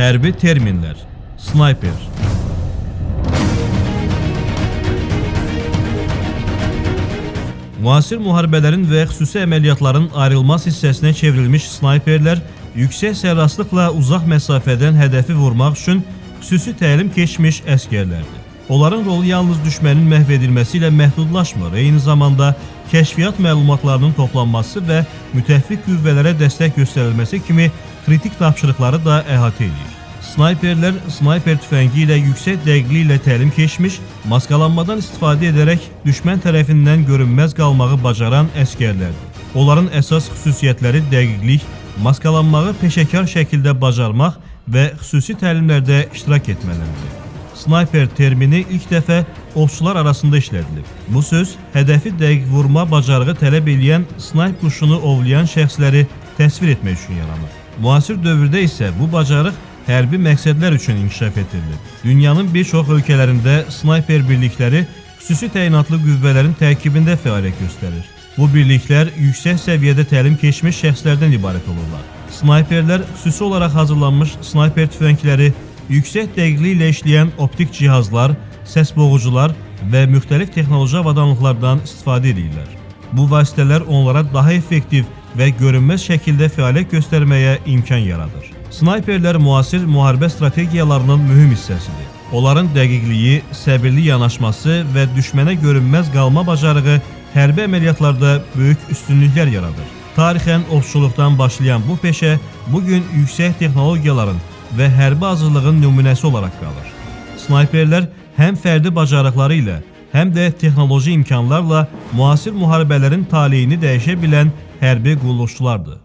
Hərbi terminlər. Snayper. Müasir müharibələrin və xüsusi əməliyyatların ayrılmaz hissəsinə çevrilmiş snayperlər yüksək sərrastlıqla uzaq məsafədən hədəfi vurmaq üçün xüsusi təlim keçmiş əsgərlərdir. Onların rolu yalnız düşmənin məhv edilməsi ilə məhdudlaşmır, eyni zamanda kəşfiyyat məlumatlarının toplanması və müttəfiq qüvvələrə dəstək göstərilməsi kimi kritik tapşırıqları da əhatə edir. Snayperlər snayper tüfəngi ilə yüksək dəqiqliklə təlim keçmiş, maskalanmadan istifadə edərək düşmən tərəfindən görünməz qalmağı bacaran əsgərlərdir. Onların əsas xüsusiyyətləri dəqiqlik, maskalanmağı peşəkar şəkildə bacarmaq və xüsusi təlimlərdə iştirak etmələridir. Snayper termini ilk dəfə ovçular arasında işlədilib. Bu söz, hədəfi dəqiq vurma bacarığı tələb edən snayp quşunu ovlayan şəxsləri təsvir etmək üçün yaranıb. Müasir dövrdə isə bu bacarıq hərbi məqsədlər üçün inkişaf etdirilib. Dünyanın bir çox ölkələrində snayper birlikləri xüsusi təyinatlı qüvvələrin tərkibində fəaliyyət göstərir. Bu birliklər yüksək səviyyədə təlim keçmiş şəxslərdən ibarət olurlar. Snayperlər xüsusi olaraq hazırlanmış snayper tüfəngləri, yüksək dəqiqliklə işləyən optik cihazlar, səs boğucular və müxtəlif texnoloji avadanlıqlardan istifadə edirlər. Bu vasitələr onlara daha effektiv və görünməz şəkildə fəaliyyət göstərməyə imkan yaradır. Snayperlər müasir müharibə strategiyalarının mühüm hissəsidir. Onların dəqiqliyi, səbirli yanaşması və düşmənə görünməz qalma bacarığı hərbi əməliyyatlarda böyük üstünlüklər yaradır. Tarixən ovçuluqdan başlayan bu peşə bugün yüksək texnologiyaların və hərbi hazırlığın nümunəsi olaraq qalır. Snayperlər həm fərdi bacarıqları ilə, həm də texnoloji imkanlarla müasir müharibələrin taleyini dəyişə bilən hərbi qulluqçulardır.